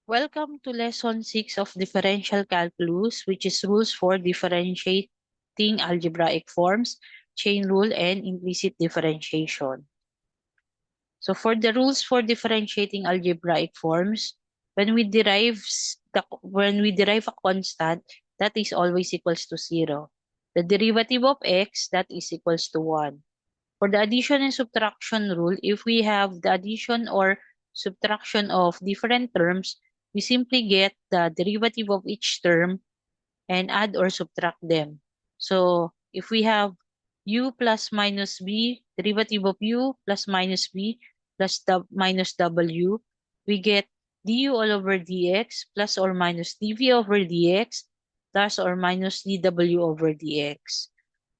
Welcome to Lesson 6 of Differential Calculus, which is rules for differentiating algebraic forms, chain rule, and implicit differentiation. So for the rules for differentiating algebraic forms, when we derive a constant, that is always equals to 0. The derivative of x, that is equals to 1. For the addition and subtraction rule, if we have the addition or subtraction of different terms, we simply get the derivative of each term and add or subtract them. So if we have u plus minus b, derivative of u plus minus b plus minus w, we get du all over dx plus or minus dv over dx plus or minus dw over dx.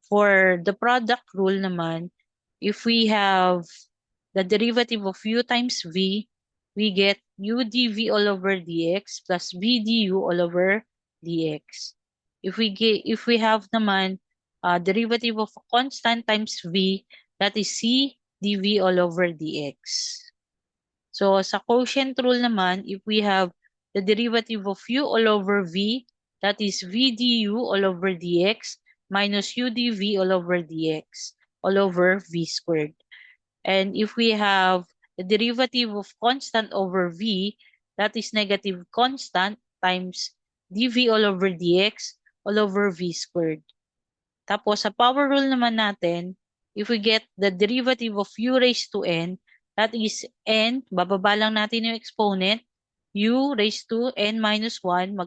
For the product rule naman, if we have the derivative of u times v, we get u dv all over dx plus v du all over dx. If we have naman derivative of a constant times v, that is c dv all over dx. So sa quotient rule naman, if we have the derivative of u all over v, that is v du all over dx minus u dv all over dx all over v squared. And if we have the derivative of constant over v, that is negative constant times dv all over dx all over v squared. Tapos sa power rule naman natin, if we get the derivative of u raised to n, that is n, bababa lang natin yung exponent, u raised to n minus 1,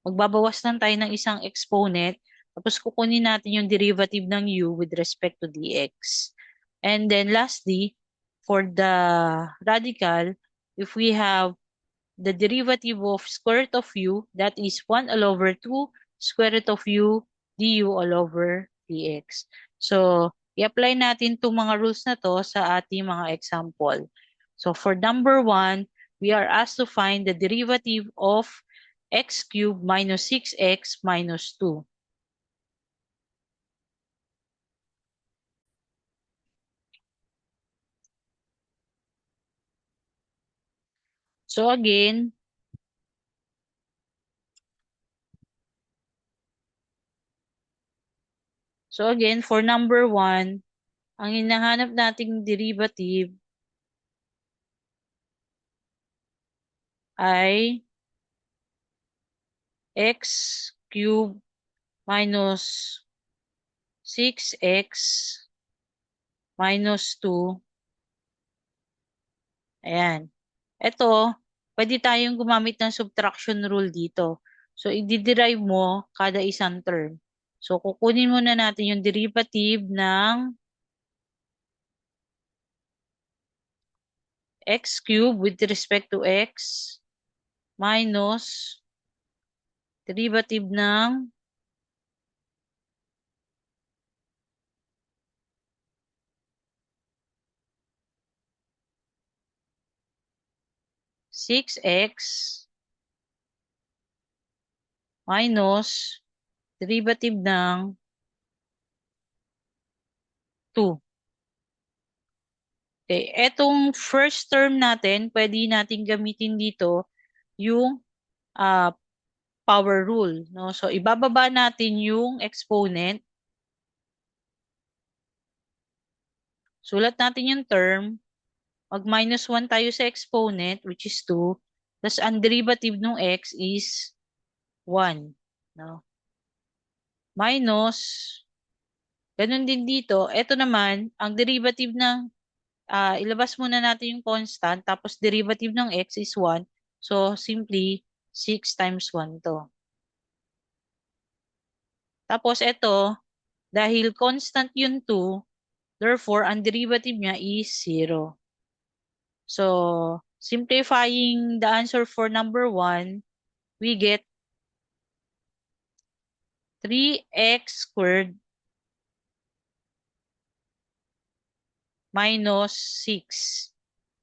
magbabawas lang tayo ng isang exponent, tapos kukunin natin yung derivative ng u with respect to dx. And then lastly, for the radical, if we have the derivative of square root of u, that is 1 all over 2 square root of u du all over dx. So, i-apply natin itong mga rules na to sa ating mga example. So, for number 1, we are asked to find the derivative of x cubed minus 6x minus 2. So, again, for number 1, ang hinahanap nating derivative ay x cubed minus 6x minus 2. Ayan. Ito, pwede tayong gumamit ng subtraction rule dito. So, i-derive mo kada isang term. So, kukunin muna natin yung derivative ng x cubed with respect to x minus derivative ng 6x minus derivative ng 2. Okay, etong first term natin, pwede natin gamitin dito yung power rule, no? So, ibababa natin yung exponent. Sulat natin yung term. Mag-minus 1 tayo sa exponent, which is 2. Tapos, ang derivative ng x is 1. No? Minus, ganun din dito. Ito naman, ang derivative ng, ilabas muna natin yung constant, tapos derivative ng x is 1. So, simply, 6 times 1 to. Tapos, ito, dahil constant yung 2, therefore, ang derivative niya is 0. So, simplifying the answer for number 1, we get 3x squared minus 6.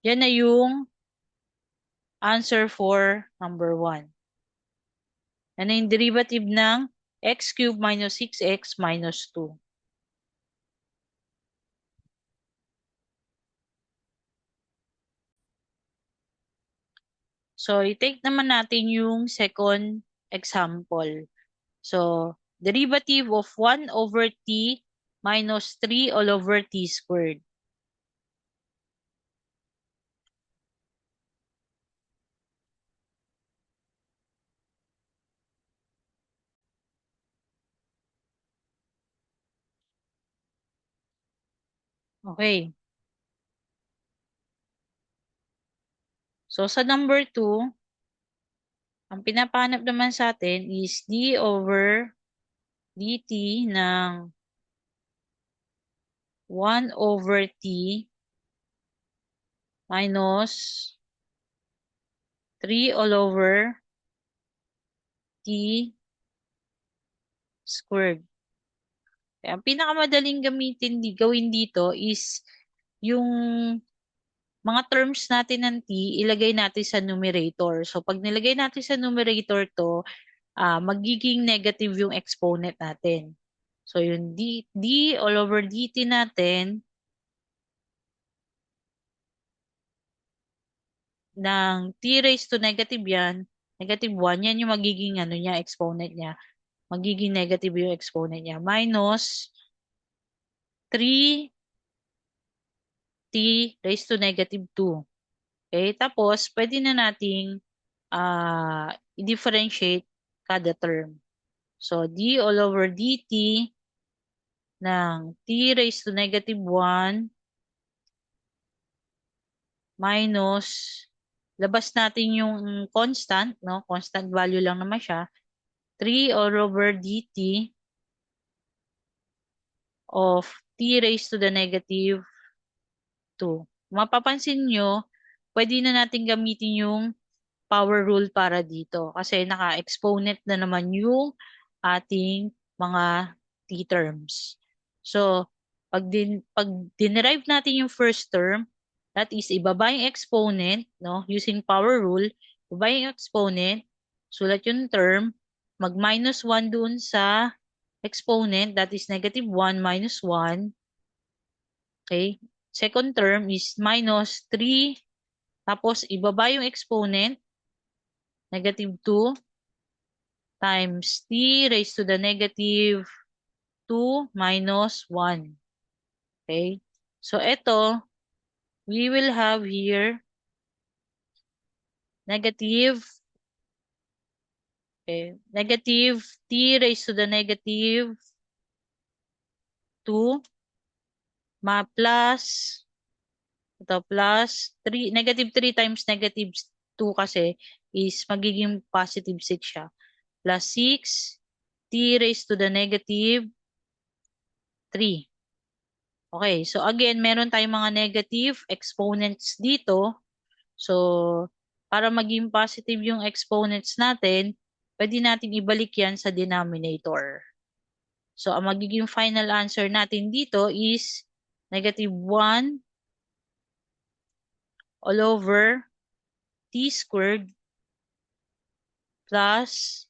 Yan na yung answer for number 1. Yan na yung derivative ng x cubed minus 6x minus 2. So, i-take naman natin yung second example. So, derivative of 1 over t minus 3 all over t squared. Okay. So, sa number 2, ang pinapahanap naman sa atin is d over dt ng 1 over t minus 3 all over t squared. Kaya ang pinakamadaling gawin dito is yung mga terms natin ng t, ilagay natin sa numerator. So, pag nilagay natin sa numerator to, magiging negative yung exponent natin. So, yung d all over dt natin ng t raised to negative yan, negative 1, yan yung magiging ano niya, exponent niya. Magiging negative yung exponent niya. Minus 3t raised to negative 2. Okay? Tapos, pwede na nating i-differentiate kada term. So, d all over dt ng t raised to negative 1 minus, labas natin yung constant, no? Constant value lang naman siya. 3 all over dt of t raised to the negative 2. Mapapansin nyo, pwede na natin gamitin yung power rule para dito kasi naka-exponent na naman yung ating mga t-terms. So, pag dinerive natin yung first term, that is, ibaba yung exponent, no? Using power rule, ibaba yung exponent, sulat yung term, mag-minus 1 dun sa exponent, that is negative 1 minus 1. Okay? Second term is minus 3, tapos ibaba yung exponent, negative 2 times t raised to the negative 2 minus 1. Okay? So, ito, we will have here negative, okay, negative t raised to the negative 2 plus, ito plus 3, negative 3 times negative 2 kasi is magiging positive 6 siya. Plus 6 t raised to the negative 3. Okay, so again, meron tayong mga negative exponents dito. So, para maging positive yung exponents natin, pwede natin ibalik yan sa denominator. So, ang magiging final answer natin dito is negative 1 all over t squared plus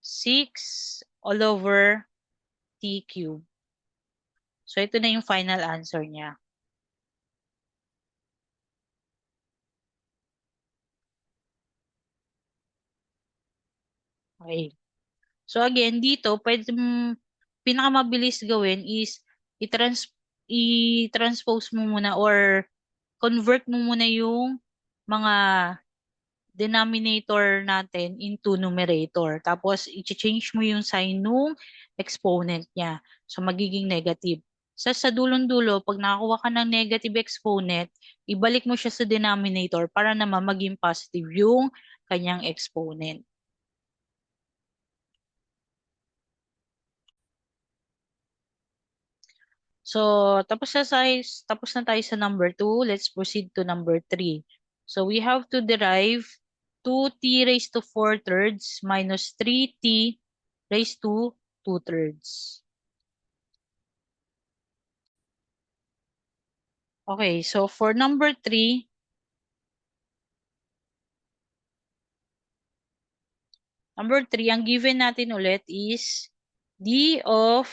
6 all over t cubed. So, ito na yung final answer niya. Okay. So again, dito, pwede pinakamabilis gawin is i-transpose mo muna or convert mo muna yung mga denominator natin into numerator. Tapos, i-change mo yung sign nung exponent niya. So, magiging negative. Sa dulong-dulo, pag nakakuha ka ng negative exponent, ibalik mo siya sa denominator para naman maging positive yung kanyang exponent. So, tapos na tayo sa number 2. Let's proceed to number 3. So, we have to derive 2t raised to 4 thirds minus 3t raised to 2 thirds. Okay, so for number 3, ang given natin ulit is d of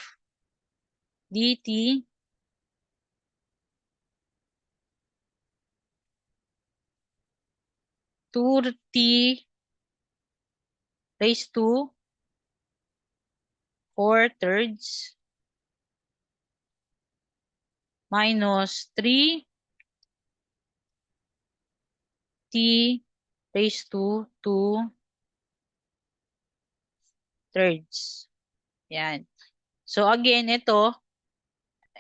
dt 2t raised to 4/3 minus 3t raised to 2/3. Yan. So again, ito,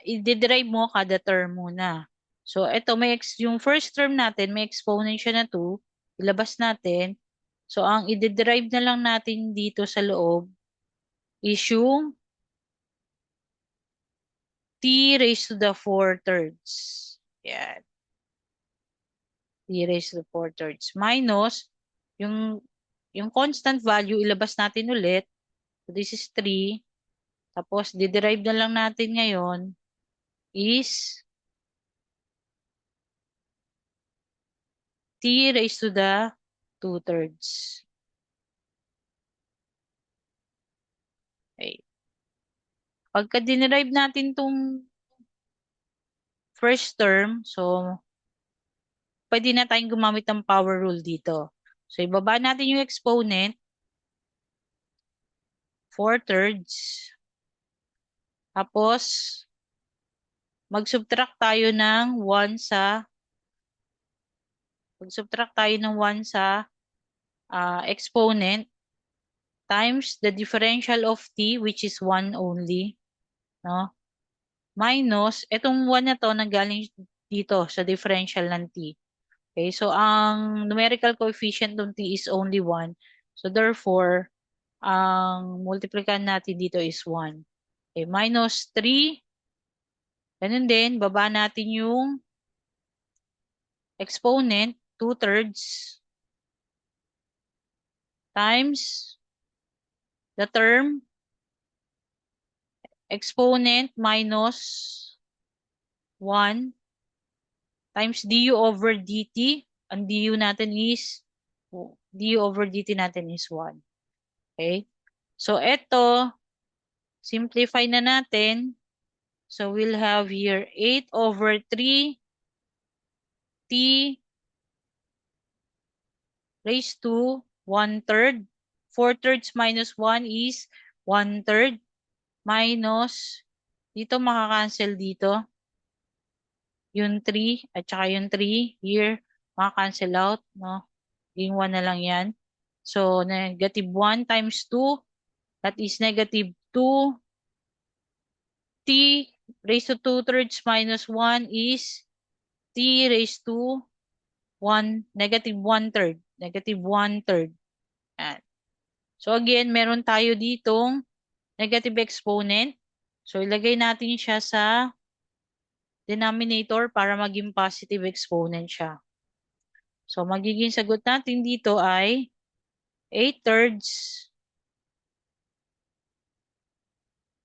i-derive mo kada term muna. So ito, yung first term natin, may exponent siya na 2. Ilabas natin. So ang i-derive na lang natin dito sa loob is yung t raised to the 4/3. Yan. T raised to the 4/3 minus yung yung constant value ilabas natin ulit. So this is 3. Tapos derive na lang natin ngayon is t raised to the 2/3. Okay. Pagka dinerive natin tong first term, so pwede na tayong gumamit ng power rule dito. So ibaba natin yung exponent, 4/3. Tapos, mag-subtract tayo ng 1 sa exponent times the differential of t, which is 1 only, no? Minus, itong 1 na to nanggaling dito sa differential ng t. Okay, so ang numerical coefficient ng t is only 1. So therefore, ang multiplican natin dito is 1. Okay, minus 3. Ganun din, baba natin yung exponent, 2/3 times the term exponent minus 1 times du over dt. Ang du over dt natin is 1. Okay? So, ito, simplify na natin. So, we'll have here 8 over 3 t raised to 1/3. 4/3 minus 1 is 1/3 minus, dito makakancel dito. Yung 3 at saka yung 3 here, maka-cancel out, no? Yung 1 na lang yan. So, negative 1 times 2, that is negative 2. T raised to 2/3 minus 1 is t raised to 1, negative 1/3. Negative 1/3. Yan. So, again, meron tayo ditong negative exponent. So, ilagay natin siya sa denominator para maging positive exponent siya. So, magiging sagot natin dito ay 8/3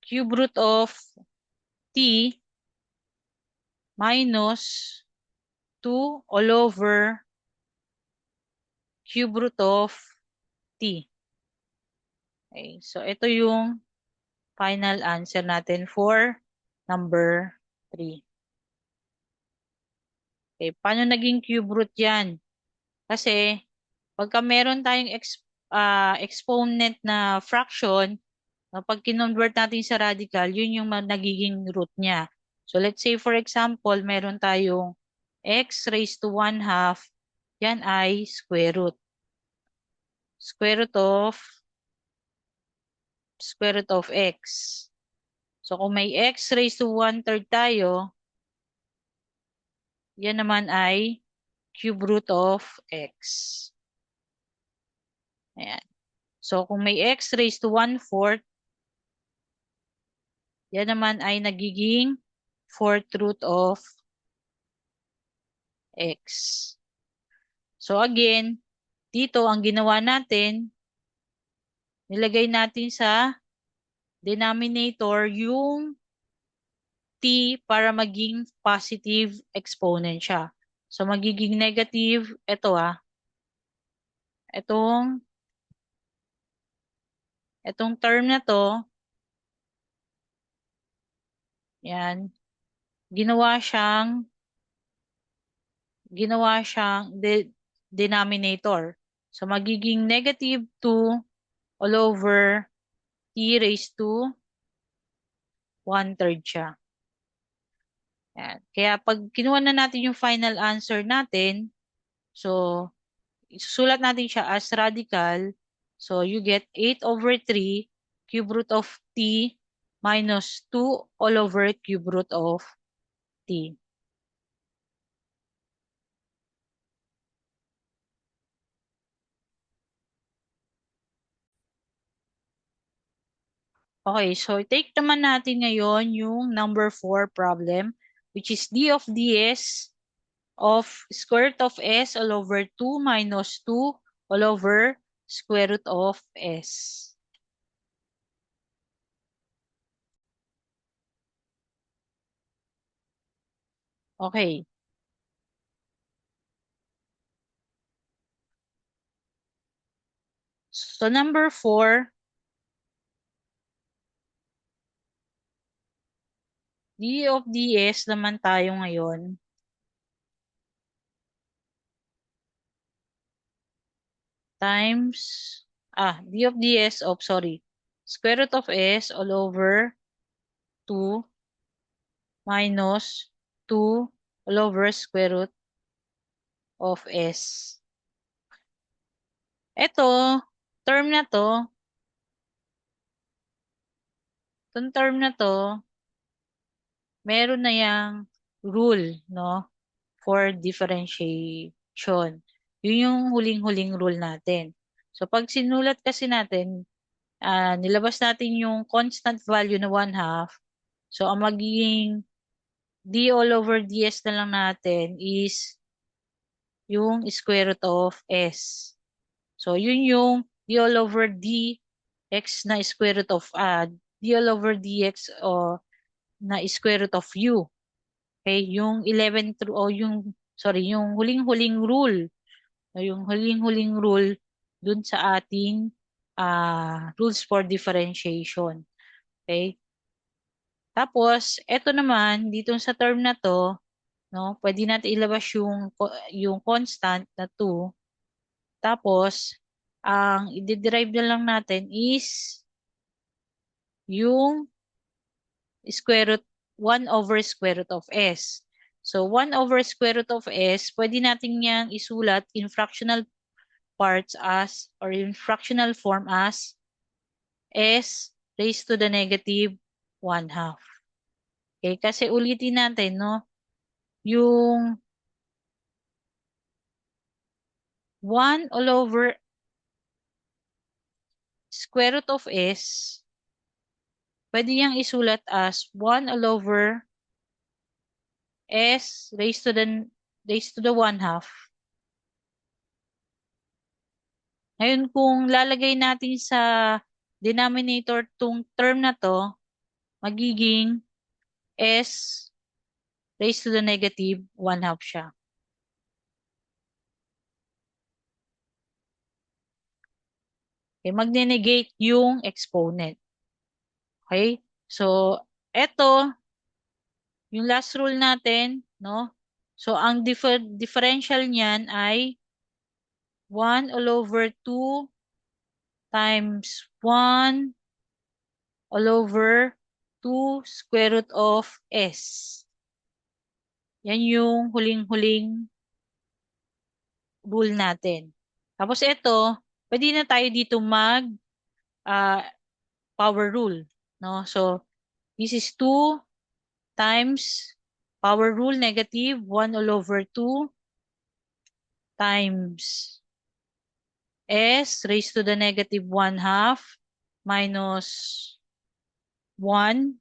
cube root of t minus 2 all over cube root of t. Okay, so ito yung final answer natin for number 3. Okay, paano naging cube root yan? Kasi, pagka meron tayong exponent na fraction, pag kinonvert natin sa radical, yun yung nagiging root niya. So, let's say for example, meron tayong x raised to 1/2, yan ay square root. Square root of x. So, kung may x raised to 1/3 tayo, yan naman ay cube root of x. Ayan. So, kung may x raised to 1/4, yan naman ay nagiging 4th root of x. So, again, dito ang ginawa natin, nilagay natin sa denominator yung t para maging positive exponent siya. So, magiging negative, ito itong term na to, yan, ginawa siyang, denominator. So, magiging negative 2 all over t raised to 1/3 siya. Yan. Kaya pag kinuha na natin yung final answer natin, so, isusulat natin siya as radical. So, you get 8 over 3 cube root of t minus 2 all over cube root of t. Okay, so take naman natin ngayon yung number 4 problem, which is d of ds of square root of s all over 2 minus 2 all over square root of s. Okay. So number 4, d of ds naman tayo ngayon. Times, d of ds of, sorry, square root of s all over 2 minus 2 all over square root of s. Ito, term na to, itong term na to, meron na yung rule, no, for differentiation. Yun yung huling-huling rule natin. So, pag sinulat kasi natin, nilabas natin yung constant value na 1/2. So, ang magiging d all over ds na lang natin is yung square root of s. So, yun yung d all over dx na square root of, d all over dx na square root of u. Okay, yung 11 through, yung huling-huling rule. Yung huling-huling rule dun sa ating rules for differentiation. Okay? Tapos, eto naman, dito sa term na to, no, pwede natin ilabas yung constant na 2. Tapos, ang i-derive na lang natin is yung square root, 1 over square root of s. So, 1 over square root of s, pwede natin yang isulat in fractional parts as, or in fractional form as, s raised to the negative 1/2. Okay, kasi ulitin natin, no? Yung 1 all over square root of s, pwede niyang isulat as 1 all over s raised to the 1/2. Ngayon, kung lalagay natin sa denominator tong term na to, magiging s raised to the negative 1/2 siya. Okay, magne-negate yung exponent. Okay? So, eto, yung last rule natin, no? So, ang differential niyan ay 1 all over 2 times 1 all over 2 square root of s. Yan yung huling-huling rule natin. Tapos ito, pwede na tayo dito mag ah, power rule, no? So, this is 2 times power rule negative 1 all over 2 times s raised to the negative 1/2 minus 1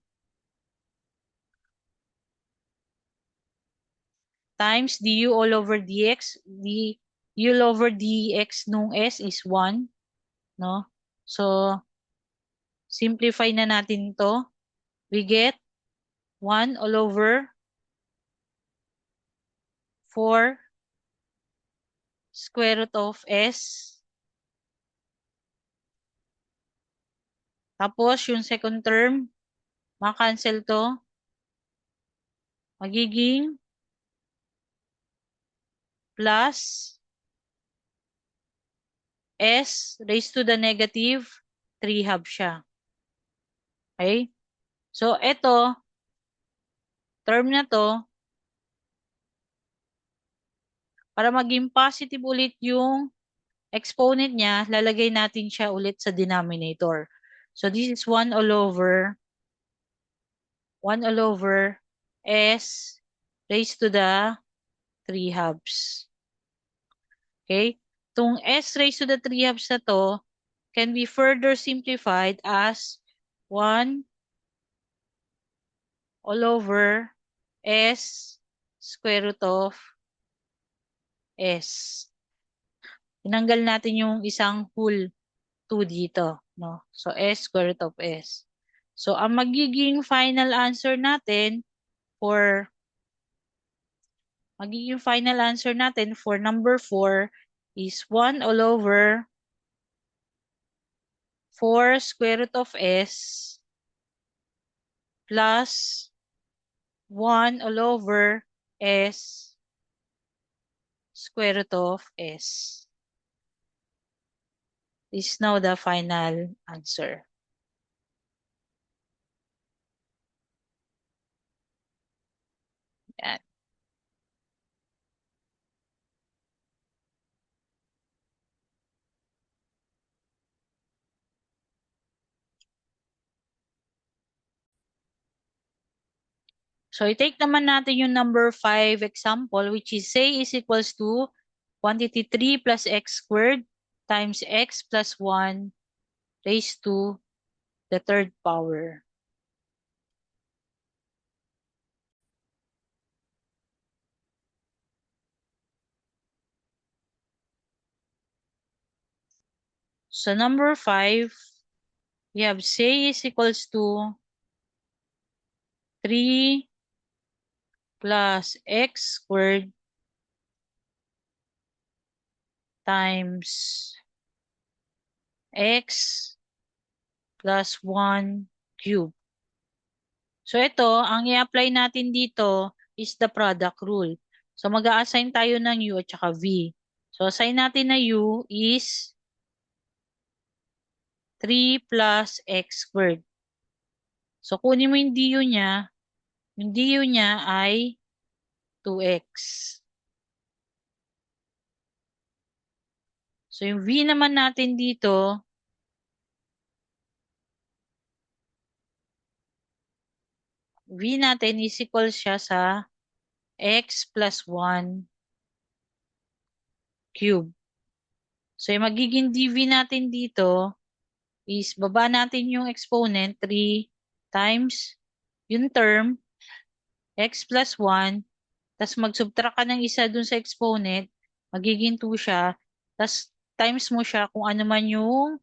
times du all over dx. Du all over dx nung s is 1, no? So, simplify na natin to. We get 1 all over 4 square root of s. Tapos, yung second term, makancel to. Magiging plus s raised to the negative 3 halves siya. Okay? So, ito, term na to, para maging positive ulit yung exponent niya, lalagay natin siya ulit sa denominator. So, this is 1 all over s raised to the 3 halves. Okay? Itong s raised to the 3 halves na to can be further simplified as 1 all over s square root of s. Tinanggal natin yung isang whole 2 dito, no? So, s square root of s. So, ang magiging final answer natin for number 4 is 1 all over 4 square root of s plus 1 all over s square root of s. This is now the final answer. Yan. So, i-take naman natin yung number 5 example, which is say is equals to quantity 3 plus x squared times x plus 1 raised to the third power. So, number 5, we have say is equals to 3 plus x squared times x plus 1 cube. So, ito, ang i-apply natin dito is the product rule. So, mag-a-assign tayo ng u at saka v. So, assign natin na u is 3 plus x squared. So, kunin mo yung du niya. Yung du niya ay 2x. So, yung v naman natin dito, v natin is equal siya sa x plus 1 cube. So, yung magiging dv natin dito is baba natin yung exponent 3 times yung term x plus 1, tas mag-subtract ka ng isa dun sa exponent, magiging 2 siya, tas times mo siya kung ano man yung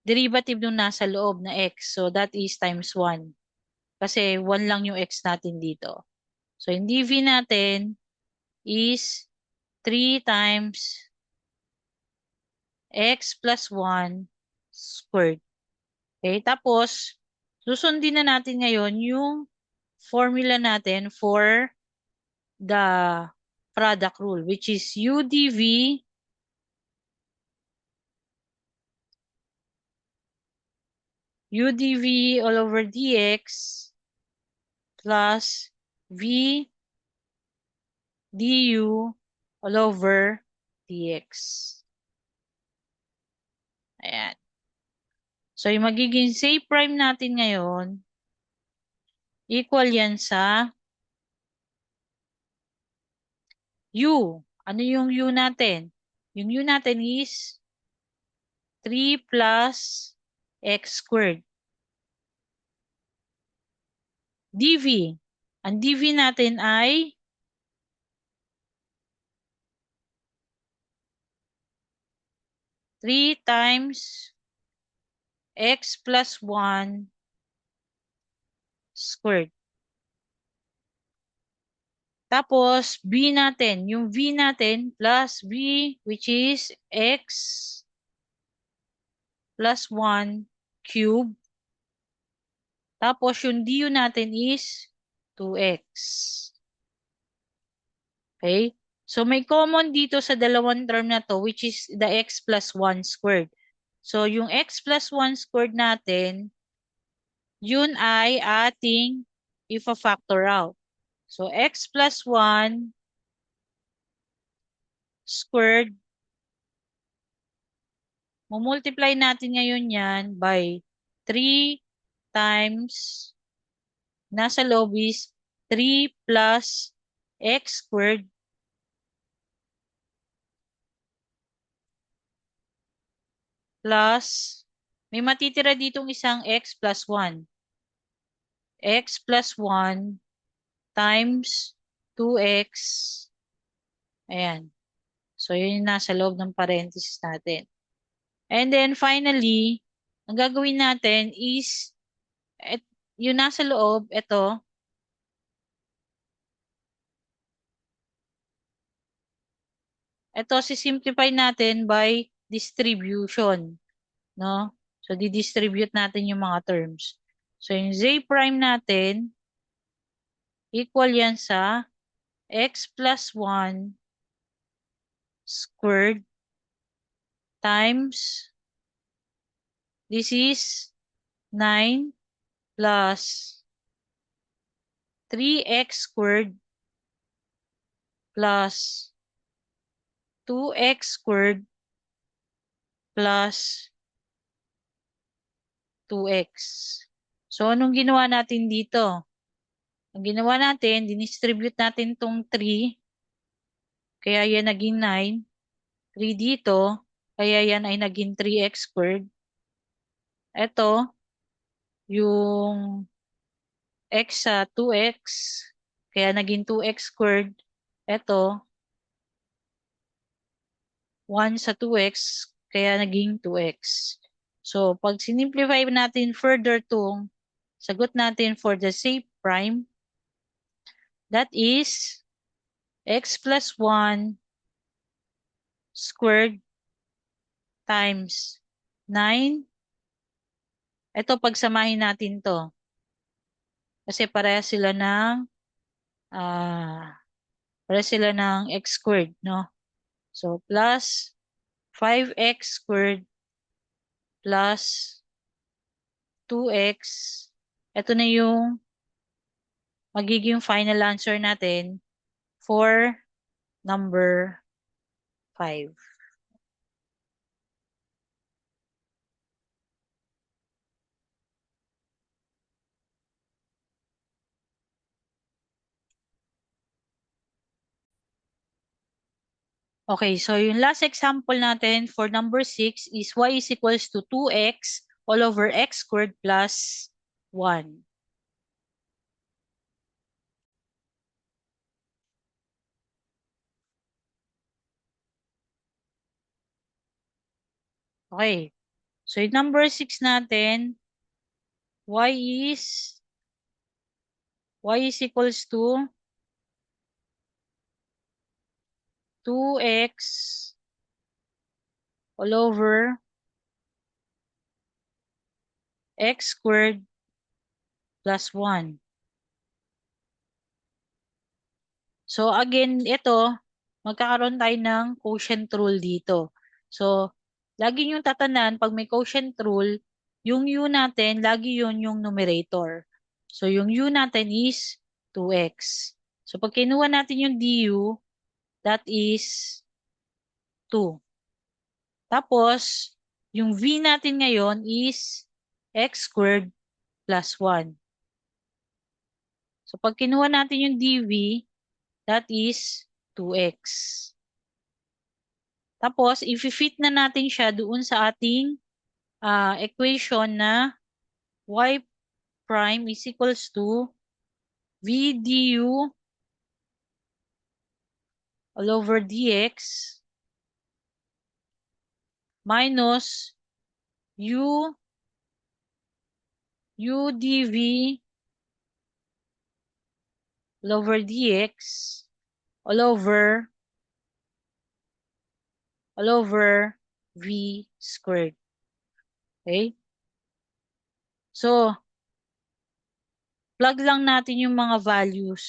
derivative nung nasa loob na x. So, that is times 1. Kasi 1 lang yung x natin dito. So, yung dv natin is 3 times x plus 1 squared. Okay, tapos, susundin na natin ngayon yung formula natin for the product rule, which is udv all over dx plus v du all over dx. Ayan. So, yung magiging say prime natin ngayon, equal yan sa u. Ano yung u natin? Yung u natin is 3 plus x squared. dv. Ang dv natin ay 3 times x plus 1 squared. Tapos, b natin. Yung v natin plus v which is x plus 1 cube. Tapos, yung du natin is 2x. Okay? So may common dito sa dalawang term na to, which is the x plus 1 squared. So yung x plus 1 squared natin, yun ay ating ifa-factor out. So x plus 1 squared, multiply natin ngayon yan by 3 times, nasa loob is 3 plus x squared plus, may matitira ditong isang x plus 1. X plus 1 times 2x. Ayan. So, yun yung nasa loob ng parenthesis natin. And then, finally, ang gagawin natin is, yung nasa loob, ito si-simplify natin by distribution. No? So, di-distribute natin yung mga terms. So, yung z prime natin, equal yan sa x plus 1 squared times, this is 9 plus 3x squared plus 2x squared plus 2x. So, anong ginawa natin dito? Ang ginawa natin, dinistribute natin tong 3, kaya yan naging 9. 3 dito, kaya yan ay naging 3x squared. Ito, yung x sa 2x, kaya naging 2x squared. Ito, 1 sa 2x, kaya naging 2x. So, pag sinimplify natin further tong sagot natin for the safe prime, that is x plus 1 squared times 9. Ito, pagsamahin natin to. Kasi ah, pareha sila ng x squared, no? So, plus 5x squared plus 2x. Ito na yung magiging final answer natin for number 5. Okay, so yung last example natin for number 6 is y is equals to 2x all over x squared plus 1. Okay, so yung number 6 natin, y is equals to 2x all over x squared plus 1. So again, ito, magkakaroon tayo ng quotient rule dito. So, lagi yung tatandaan, pag may quotient rule, yung u natin, lagi yun yung numerator. So, yung u natin is 2x. So, pag kinuha natin yung du, that is 2. Tapos, yung v natin ngayon is x squared plus 1. So, pag kinuha natin yung dv, that is 2x. Tapos, i-fit na natin siya doon sa ating equation na y prime is equals to v du all over dx minus u dv all over dx all over v squared. Okay? So, plug lang natin yung mga values.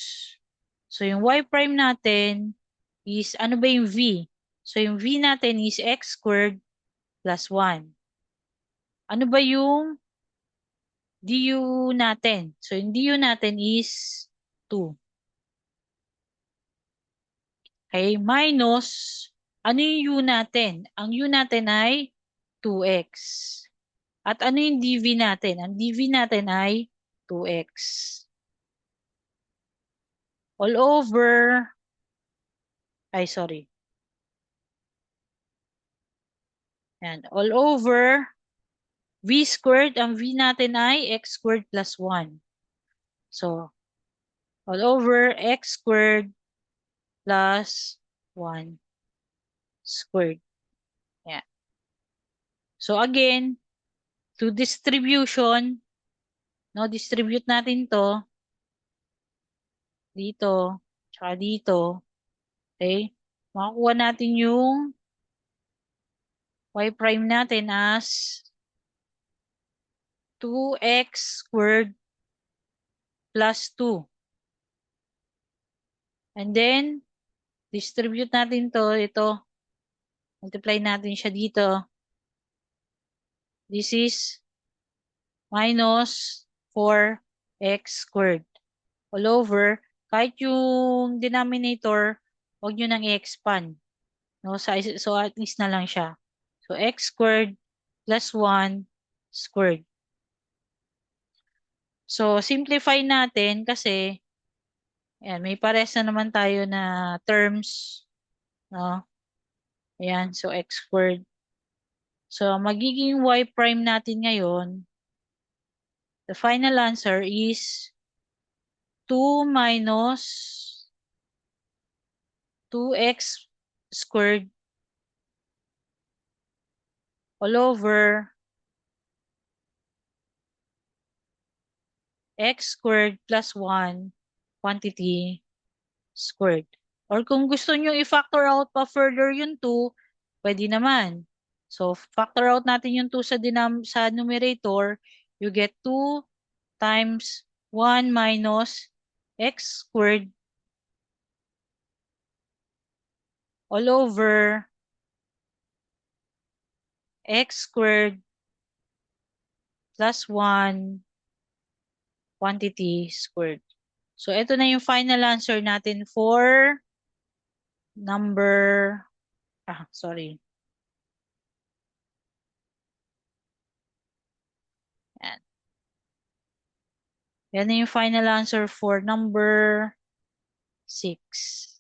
So, yung y prime natin is, ano ba yung V? So, yung V natin is x squared plus 1. Ano ba yung du natin? So, yung du natin is 2. Okay? Minus, ano yung u natin? Ang u natin ay 2x. At ano yung dv natin? Ang dv natin ay 2x. All over, ay sorry. Yan. All over v squared, ang v natin ay x squared plus 1. So, all over x squared plus 1 squared. Yan. So, again, to distribution, no, distribute natin to dito, tsaka dito. Okay? Makakuha natin yung y prime natin as 2x squared plus 2. And then, distribute natin to, ito, multiply natin siya dito. This is minus 4x squared. All over, kahit yung denominator, huwag nyo nang i-expand. No? So, at least na lang siya. So, x squared plus 1 squared. So, simplify natin kasi, ayan, may pares na naman tayo na terms. No? Ayan, so x squared. So, magiging y prime natin ngayon, the final answer is 2 minus 2x squared all over x squared plus 1 quantity squared. Or kung gusto nyo i-factor out pa further yung 2, pwede naman. So, factor out natin yung 2 sa numerator, you get 2 times 1 minus x squared all over x squared plus 1 quantity squared. So, ito na yung final answer natin for number, sorry. Yan. Yan na yung final answer for number 6.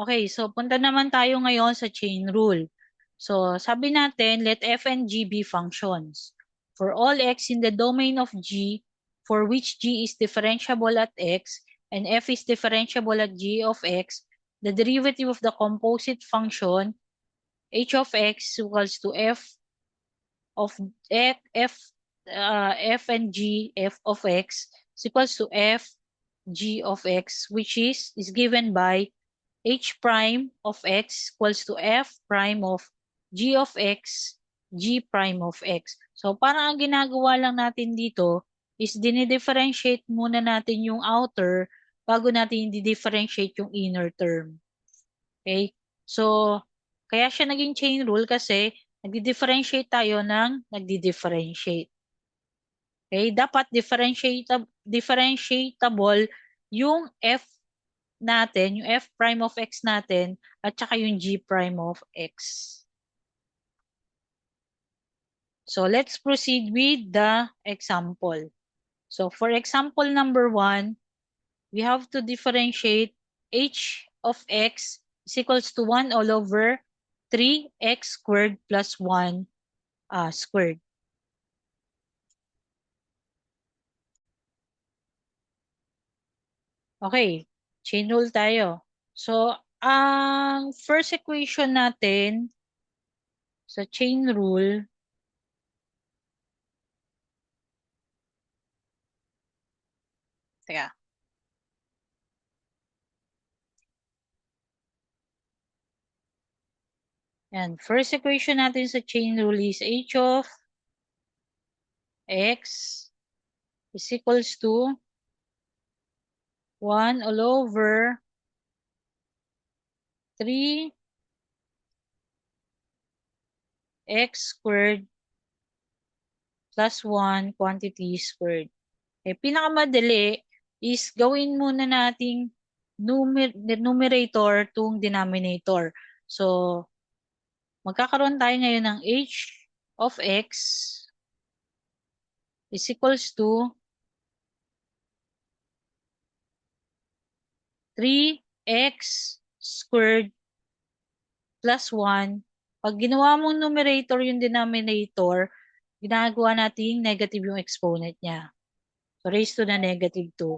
Okay, so punta naman tayo ngayon sa chain rule. So, sabi natin, let f and g be functions. For all x in the domain of g, for which g is differentiable at x, and f is differentiable at g of x, the derivative of the composite function h of x equals to f of f and g f of x is equals to f g of x, which is given by h prime of x equals to f prime of g of x, g prime of x. So, parang ang ginagawa lang natin dito is dinidifferentiate muna natin yung outer bago natin di-differentiate yung inner term. Okay? So, kaya siya naging chain rule kasi nagdi-differentiate tayo ng nagdi-differentiate. Okay? Dapat differentiable yung f natin, yung f prime of x natin, at saka yung g prime of x. So, let's proceed with the example. So, for example number 1, we have to differentiate h of x is equals to 1 all over 3x squared plus 1 squared. Okay, chain rule tayo. So, ang first equation natin sa chain rule, teka, Yan. First equation natin sa chain rule is h of x is equals to 1 all over 3 x squared plus 1 quantity squared. Okay, pinakamadali is gawin muna nating numerator tong denominator. So, magkakaroon tayo ngayon ng h of x is equals to 3x squared plus 1. Pag ginawa mong numerator yung denominator, ginagawa nating negative yung exponent niya. So, raised to the negative 2.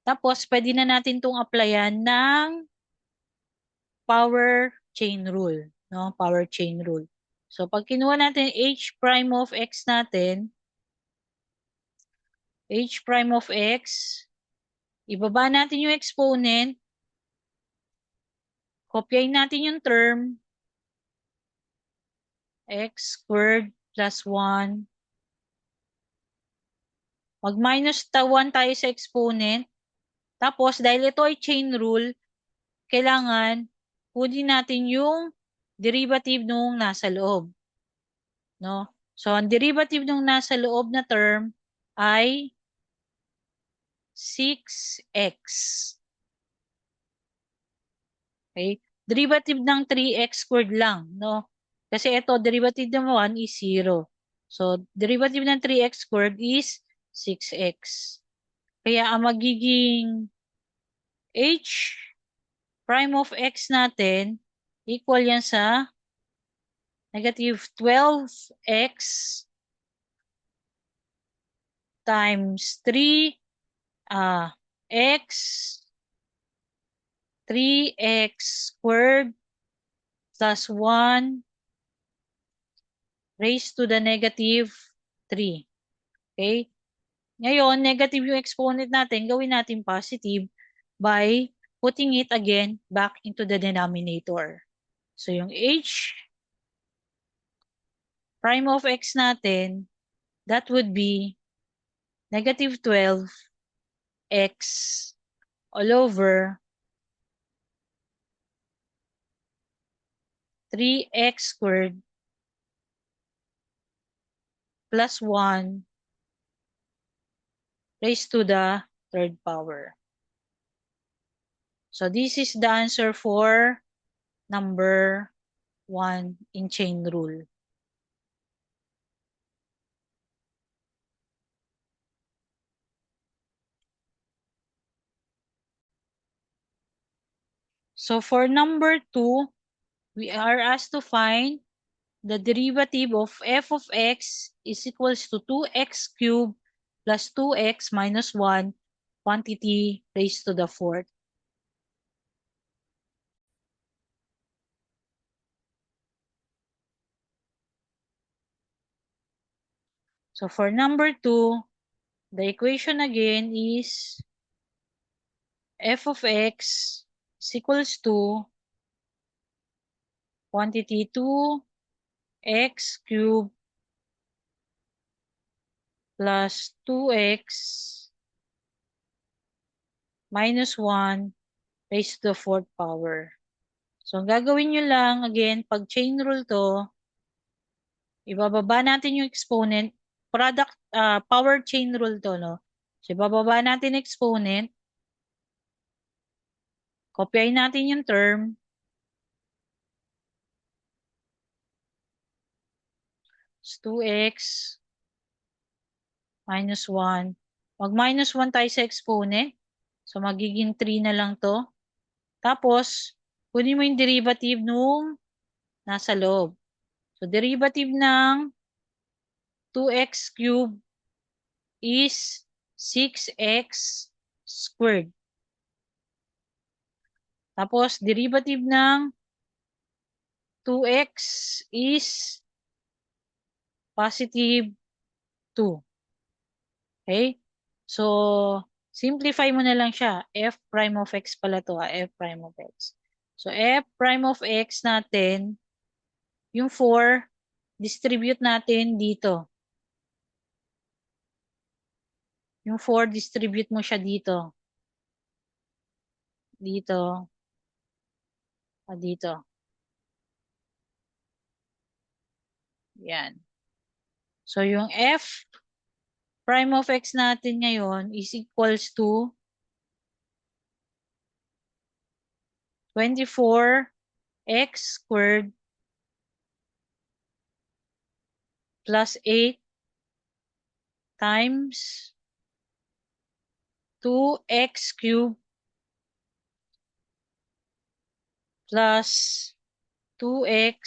Tapos, pwede na natin itong applyan ng power chain rule. No? Power chain rule. So, pag kinuha natin h prime of x natin, h prime of x, ibaba natin yung exponent, kopyahin natin yung term, x squared plus 1. Mag-minus 1 tayo sa exponent. Tapos, dahil ito ay chain rule, kailangan kunin natin yung derivative nung nasa loob. No? So, ang derivative nung nasa loob na term ay 6x. Okay? Derivative ng 3x squared lang. No? Kasi ito, derivative ng 1 is 0. So, derivative ng 3x squared is 6x. Kaya ang magiging h prime of x natin, equal yan sa negative 12x times 3 x 3x squared plus 1 raised to the negative 3. Okay? Ngayon, negative yung exponent natin, gawin natin positive by putting it again back into the denominator. So, yung h prime of x natin, that would be negative 12x all over 3x squared plus 1 raised to the third power. So this is the answer for number 1 in chain rule. So for number 2, we are asked to find the derivative of f of x is equals to 2x cubed plus 2x minus 1 quantity raised to the fourth. So for number 2, the equation again is f of x is equals to quantity 2x cubed plus 2x minus 1 raised to the fourth power. So, ang gagawin nyo lang, again, pag chain rule to, ibababa natin yung exponent, power chain rule to, no? So, ibababa natin exponent, kopyahin natin yung term, is 2x minus 1. Mag-minus 1 tayo sa exponent. So, magiging 3 na lang to. Tapos, kunin mo yung derivative nung nasa loob. So, derivative ng 2x cubed is 6x squared. Tapos, derivative ng 2x is positive 2. Okay? So, simplify mo na lang siya. F prime of x pala to. F prime of x. So, f prime of x natin Yung 4, distribute natin dito. Yung 4, distribute mo siya dito. Dito. Dito. Yan. So, yung f prime of x natin ngayon is equals to 24x squared plus 8 times 2x cubed plus 2x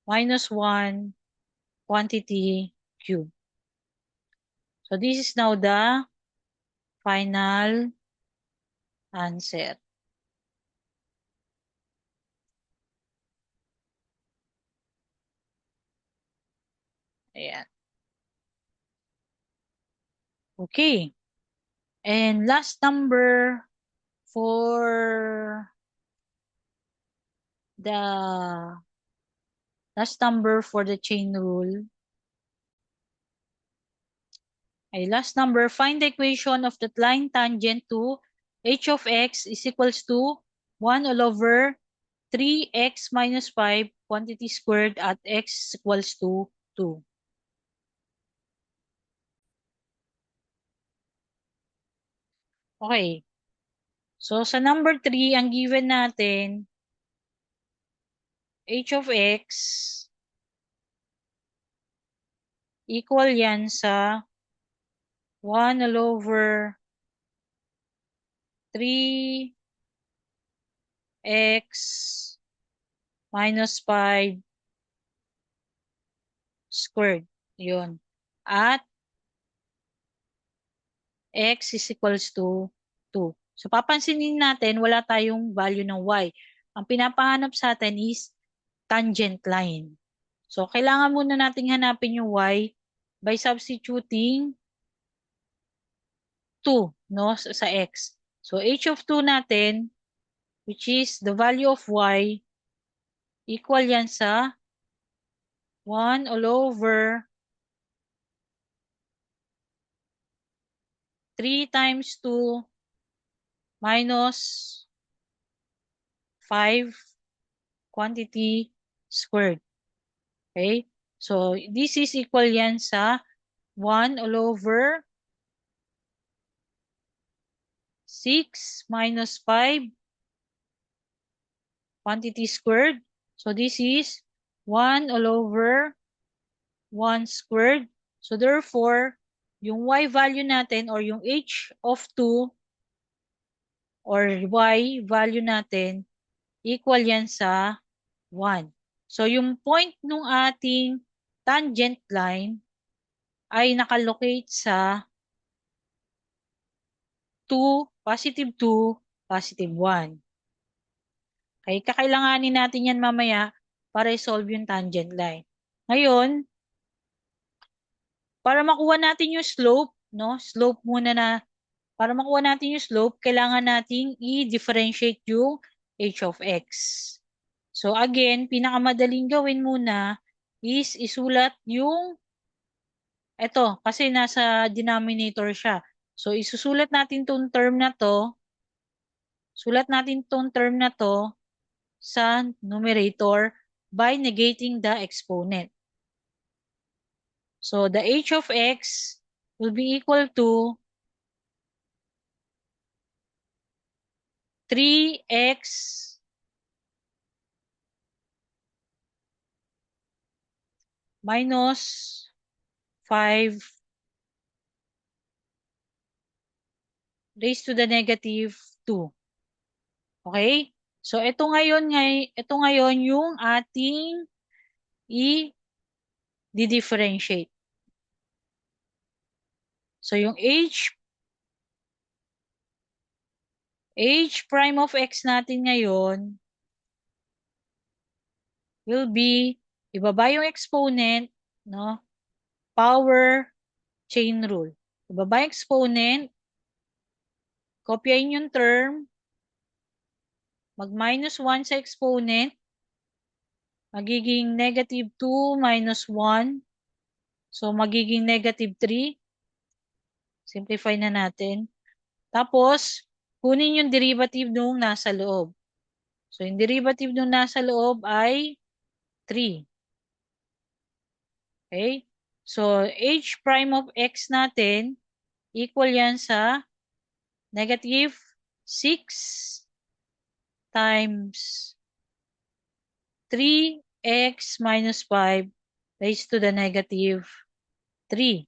minus 1 quantity cube. So this is now the final answer. Ayan. Okay. And last number for the chain rule. Okay, last number, find the equation of that line tangent to h of x is equals to 1 all over 3x minus 5 quantity squared at x equals to 2. Okay. So, sa number 3, ang given natin, h of x equal yan sa 1 all over 3x minus 5 squared. Yun. At x is equals to 2. So, papansinin natin, wala tayong value ng y. Ang pinapahanap sa atin is tangent line. So, kailangan muna nating hanapin yung y by substituting 2, no, sa x. So, h of 2 natin, which is the value of y, equal yan sa 1 all over 3 times 2 minus 5 quantity squared. Okay? So, this is equal yan sa 1 all over 6 minus 5 quantity squared. So, this is 1 all over 1 squared. So, therefore, yung y value natin or yung h of 2 or y value natin equal yan sa 1. So, yung point ng ating tangent line ay nakalocate sa 2, positive 2, positive 1. Okay, kakailanganin natin yan mamaya para i-solve yung tangent line. Ngayon, para makuha natin yung slope, no? Slope muna na, para makuha natin yung slope, kailangan nating i-differentiate yung h of x. So again, pinakamadaling gawin muna is isulat yung, eto, kasi nasa denominator siya. So isusulat natin tong term na to, sulat natin tong term na to sa numerator by negating the exponent. So the h of x will be equal to 3x minus 5 raised to the negative 2. Okay? So ito ngayon yung ating i-differentiate. So yung h prime of x natin ngayon will be, ibaba yung exponent, no? Power chain rule. Ibaba yung exponent, kopyahin yung term, mag-minus 1 sa exponent, magiging negative 2 minus 1. So, magiging negative 3. Simplify na natin. Tapos, kunin yung derivative nung nasa loob. So, yung derivative nung nasa loob ay 3. Okay? So, h prime of x natin, equal yan sa negative 6 times 3x minus 5 raised to the negative 3.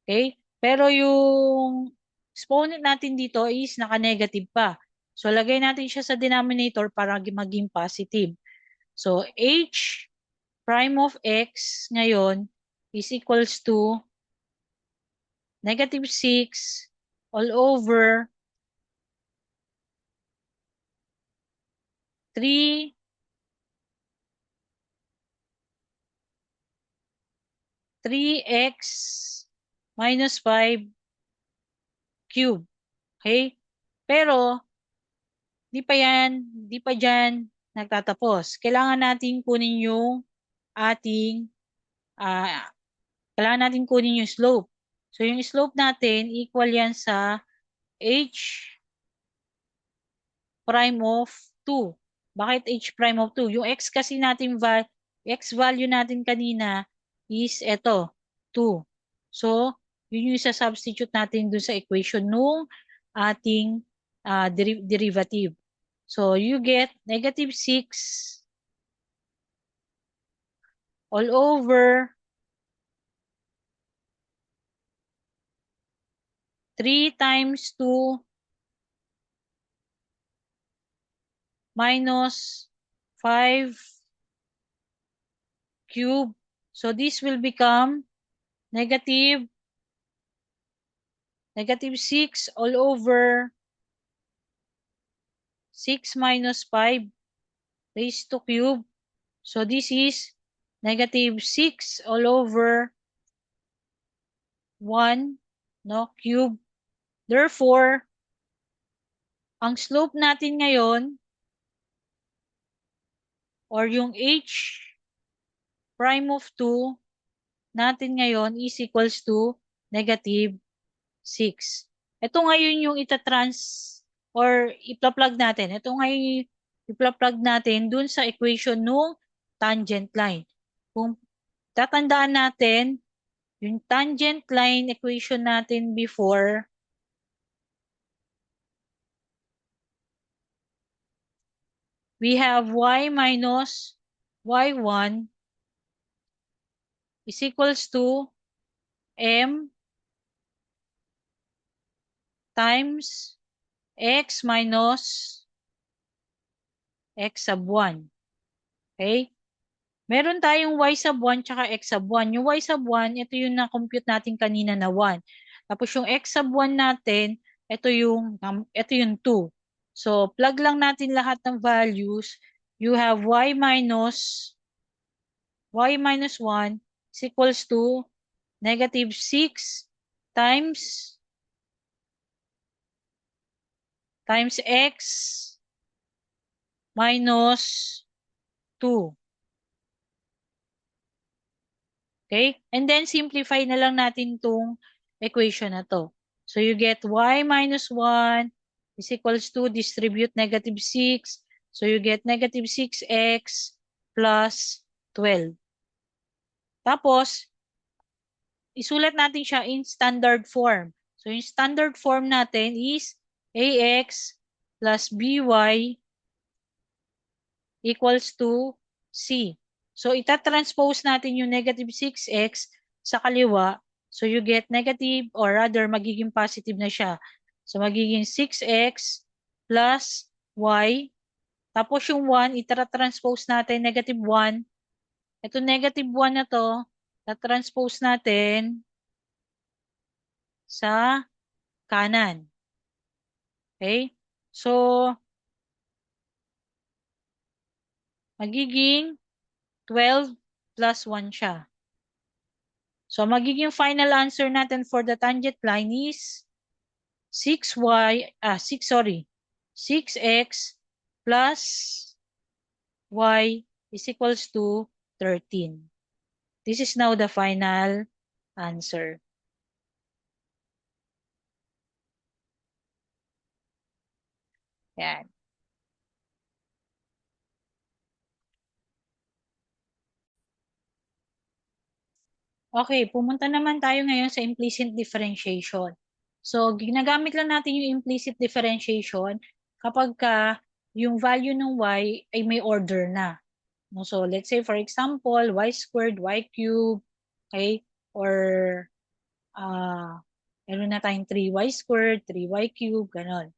Okay? Pero yung exponent natin dito is naka-negative pa. So, lagay natin siya sa denominator para maging positive. So, h prime of x ngayon is equals to negative 6 all over 3 3x minus 5 cube. Okay? Pero, di pa dyan nagtatapos. Kailangan natin kunin yung ating, ah, kailangan natin kunin yung slope. So, yung slope natin, equal yan sa h prime of 2. Bakit h prime of 2? Yung x kasi natin, x value natin kanina is eto, 2. So, yun yung isa-substitute natin dun sa equation nung ating derivative. So, you get negative 6 all over 3 times 2 minus 5 cube. So, this will become negative 6 all over 6 minus 5 raised to cube. So, this is negative 6 all over 1, no, cube. Therefore, ang slope natin ngayon, or yung h prime of 2 natin ngayon is equals to negative 6. Ito ngayon yung or ipa-plug natin. Ito ngayon ipa-plug natin dun sa equation nung tangent line. Kung tatandaan natin, yung tangent line equation natin before, we have y minus y1 is equals to m times x minus x sub 1. Okay? Meron tayong y sub 1 tsaka x sub 1. Yung y sub 1, ito yung na-compute natin kanina na 1. Tapos yung x sub 1 natin, ito yung 2. So, plug lang natin lahat ng values. You have y minus 1 is equals to negative 6 times x minus 2. Okay? And then, simplify na lang natin itong equation na to. So, you get y minus 1 is equals to distribute negative 6. So, you get negative 6x plus 12. Tapos, isulat natin siya in standard form. So, yung standard form natin is ax plus by equals to c. So, itatranspose natin yung negative 6x sa kaliwa. So, you get negative or rather magiging positive na siya. So, magiging 6x plus y. Tapos yung 1, itatranspose natin negative 1. Ito negative 1 na to, na-transpose natin sa kanan. Okay? So, magiging 12 plus 1 siya. So, magiging final answer natin for the tangent line is 6x plus y is equals to 13. This is now the final answer. Yan. Okay, pumunta naman tayo ngayon sa implicit differentiation. So, ginagamit lang natin yung implicit differentiation kapag yung value ng y ay may order na. No? So, let's say for example, y squared, y cubed, okay? Or, meron na tayong 3y squared, 3y cubed, ganon.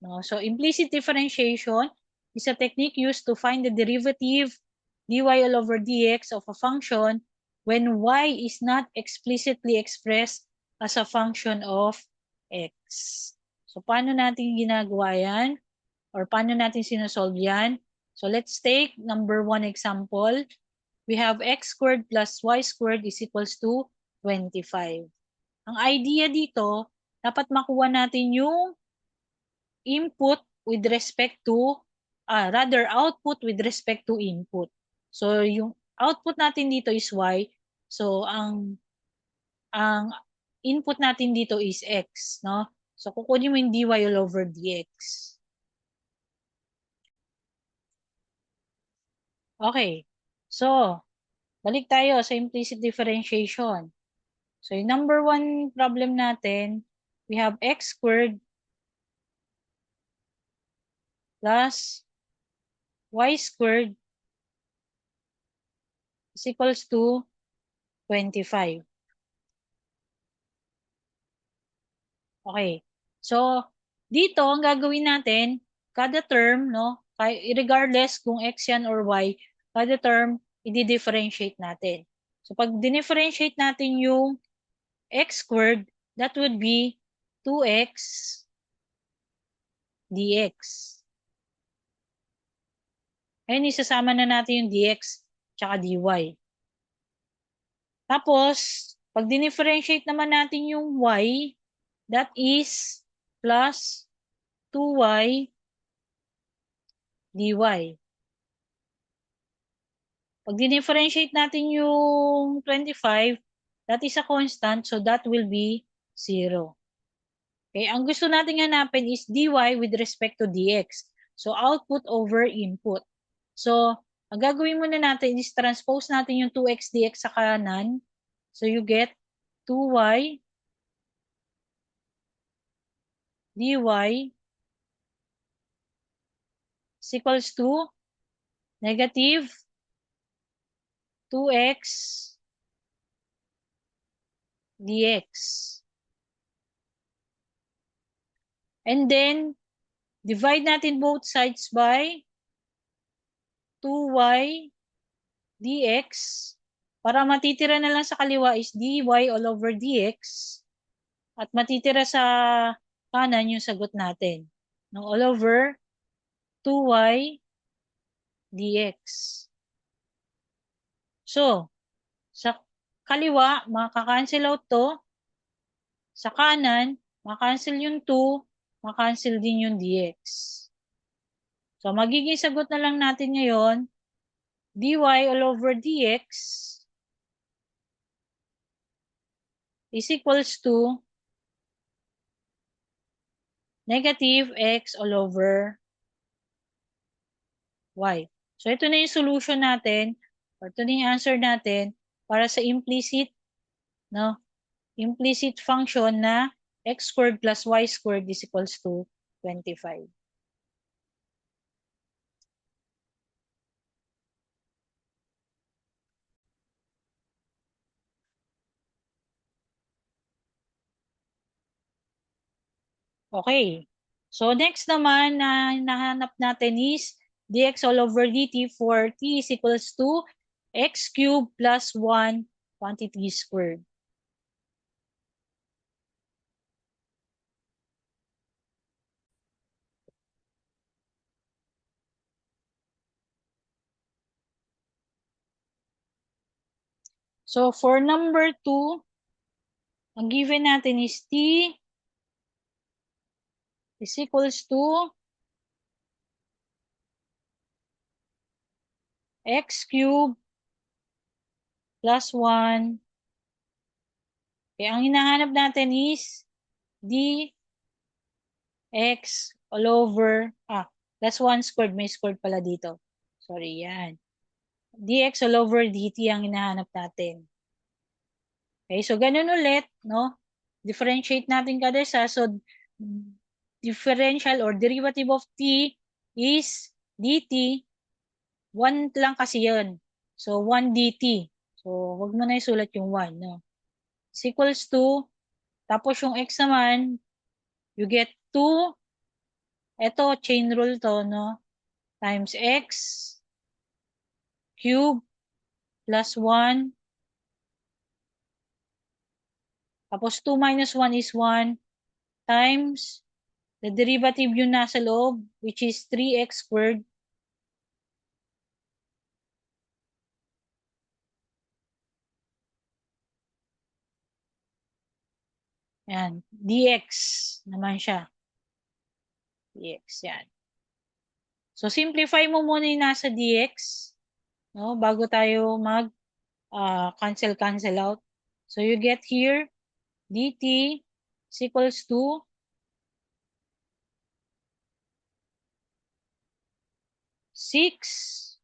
No? So, implicit differentiation is a technique used to find the derivative dy all over dx of a function when y is not explicitly expressed as a function of x. So, paano natin ginagawa yan? Or paano natin sinosolve yan? So, let's take number 1 example. We have x squared plus y squared is equals to 25. Ang idea dito, dapat makuha natin yung input with respect to, rather output with respect to input. So, yung output natin dito is y. So, ang input natin dito is x, no? So, kukunin mo yung dy all over dx. Okay. So, balik tayo sa implicit differentiation. So, yung number 1 problem natin, we have x squared plus y squared is equals to 25. Okay. So, dito, ang gagawin natin, kada term, no, regardless kung x yan or y, kada term, i-differentiate natin. So, pag dinifferentiate natin yung x squared, that would be 2x dx. Ngayon, isasama na natin yung dx tsaka dy. Tapos, pag dinifferentiate naman natin yung y, that is plus 2y dy. Pag dinifferentiate natin yung 25, that is a constant, so that will be 0. Okay, ang gusto natin hanapin is dy with respect to dx. So, output over input. So, ang gagawin muna natin is transpose natin yung 2x dx sa kanan. So, you get 2y dy is equals to negative 2x dx. And then, divide natin both sides by 2y dx. Para matitira na lang sa kaliwa is dy all over dx. At matitira sa kanan yung sagot natin. Ng all over 2y dx. So, sa kaliwa, makakancel out to. Sa kanan, makancel yung 2, makancel din yung dx. So, magiging sagot na lang natin ngayon, dy all over dx is equals to negative x all over y. So, ito na yung solution natin, or ito na yung answer natin para sa implicit, no? Implicit function na x squared plus y squared is equals to 25. Okay. So, next naman na nahanap natin is dx all over dt for t is equals to x cubed plus 1 quantity squared. So, for number 2, ang given natin is t is equals to x cubed plus 1. Okay, ang hinahanap natin is dx all over, plus 1 squared. May squared pala dito. Sorry, yan. Dx all over dt ang hinahanap natin. Okay, so ganun ulit, no? Differentiate natin kada isa. So, differential or derivative of t is dt. 1 lang kasi yun. So, 1 dt. So, wag mo na isulat yung 1, no? Is equals to, tapos yung x naman, you get 2, eto, chain rule to, no? Times x cube plus 1. Tapos 2 minus 1 is 1 times the derivative yung nasa loob, which is 3x squared. Yan. Dx naman siya. Dx, yan. So, simplify mo muna yung nasa dx, no? Bago tayo cancel out. So, you get here, dt is equals to 6x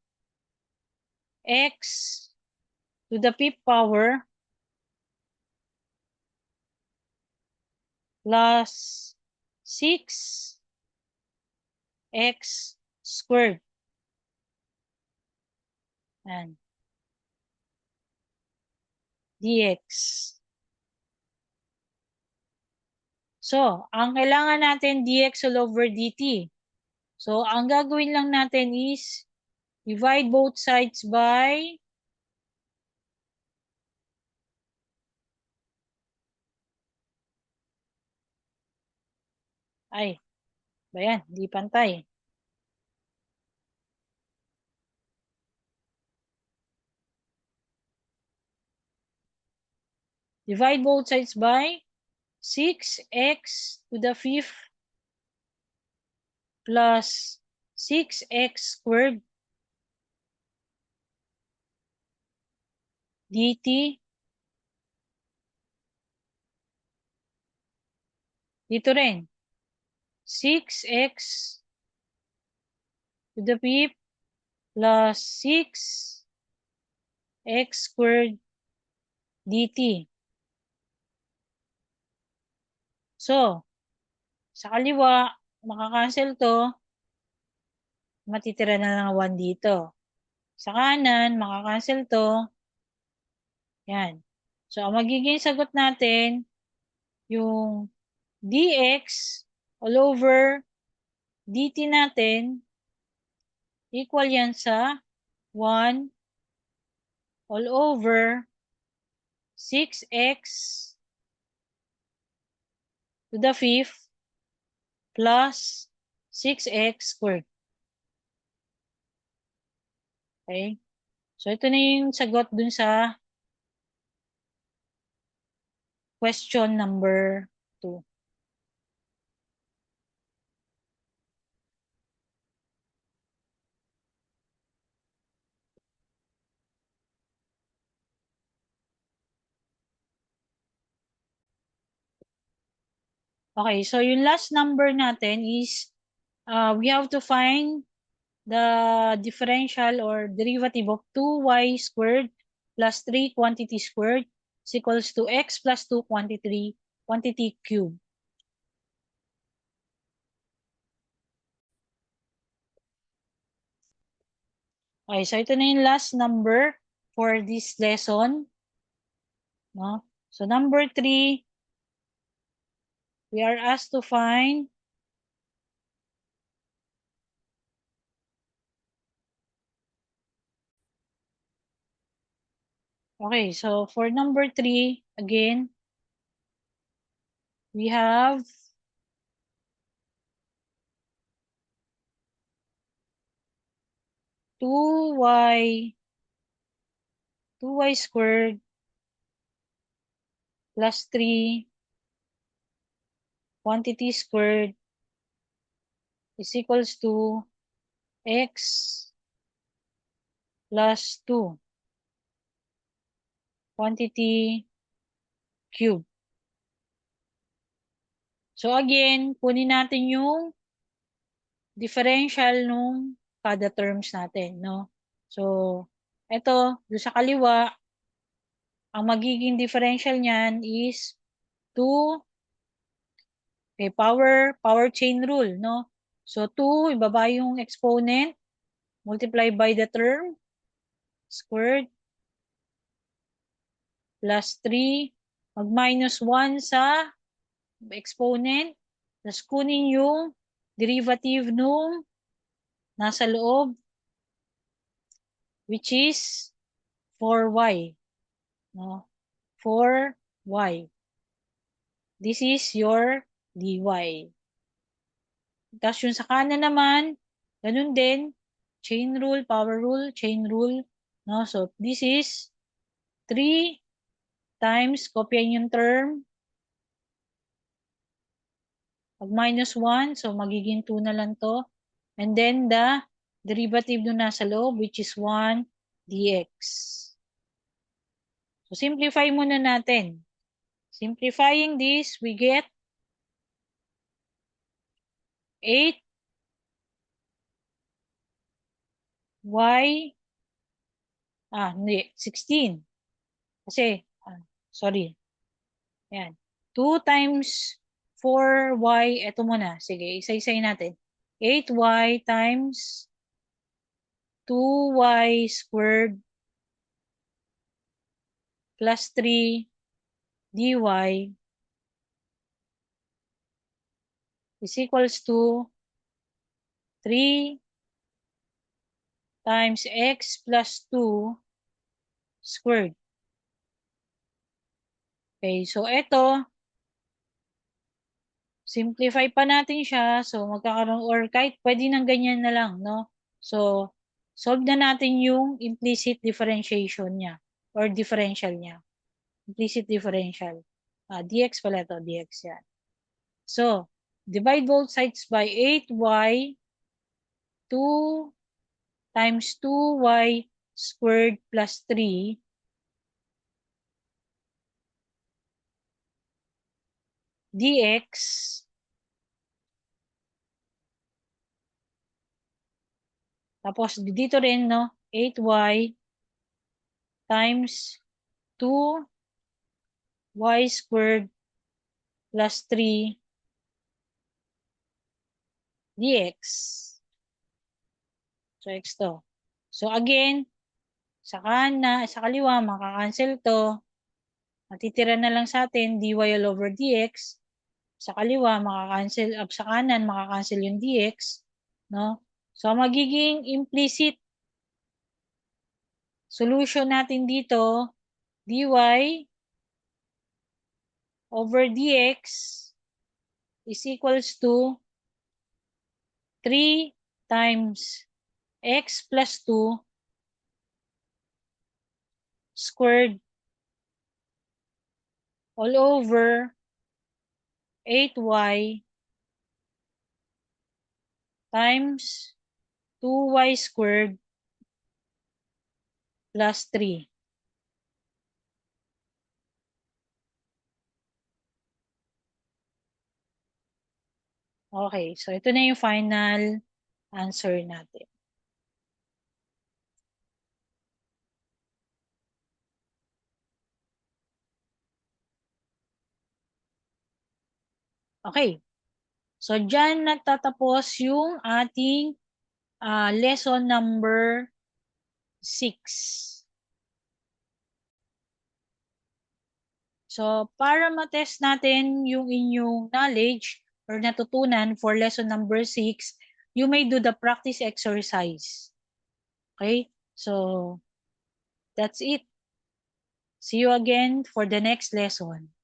to the 5th power plus 6x squared. Yan. Dx. So, ang kailangan natin dx all over dt. So, ang gagawin lang natin is divide both sides by ba yan? Di pantay. Divide both sides by 6x to the 5th plus 6x squared dt. Dito rin. 6x to the 5th plus 6x squared dt. So, sa kaliwa, makakancel to. Matitira na lang 1 dito. Sa kanan, makakancel to. Yan. So, ang magiging sagot natin, yung dx all over dt natin, equal yan sa 1 all over 6x to the 5th plus 6x squared. Okay? So, ito na yung sagot dun sa question number 2. Okay, so yung last number natin is we have to find the differential or derivative of 2y squared plus 3 quantity squared is equals to x plus 2 quantity cube. Okay, so ito na yung last number for this lesson. No? So number 3, we are asked to find okay, so for number 3, again, we have 2y squared plus 3 quantity squared is equals to x plus 2. Quantity cube. So again, kunin natin yung differential nung kada terms natin, no? So, ito, doon sa kaliwa, ang magiging differential niyan is 2, okay, power chain rule, no? So, 2, ibaba yung exponent, multiply by the term, squared, plus 3, mag-minus 1 sa exponent, tapos kunin yung derivative nung nasa loob, which is 4y. No? 4y. This is your dy. Tapos yung sa kanan naman, ganun din, chain rule, power rule, chain rule. No? So, this is 3 times, kopyahin yung term, pag minus 1, so magiging 2 na lang to. And then the derivative doon nasa loob, which is 1 dx. So, simplify muna natin. Simplifying this, we get 8y, hindi, 16. Kasi, sorry. Ayan. 2 times 4y, eto muna. Sige, isa-isay natin. 8y times 2y squared plus 3 dy is equals to 3 times x plus 2 squared. Okay, so ito, simplify pa natin siya. So, magkakaroon, or kahit pwede nang ganyan na lang, no? So, solve na natin yung implicit differentiation niya or differential niya. Implicit differential. Dx pala ito, dx yan. So, divide both sides by 8y, 2 times 2y squared plus 3 dx tapos dito rin, no, 8y times 2y squared plus 3 dx. So, x to. So, again, sa kaliwa, makakancel to. Matitira na lang sa atin, dy all over dx. Sa kaliwa, makakancel, sa kanan, makakancel yung dx. No? So, magiging implicit solution natin dito, dy over dx is equals to 3 times x plus 2 squared all over 8y times 2y squared plus 3. Okay, so ito na yung final answer natin. Okay, so dyan nagtatapos yung ating lesson number 6. So, para ma-test natin yung inyong knowledge or natutunan for lesson number 6, you may do the practice exercise. Okay? So, that's it. See you again for the next lesson.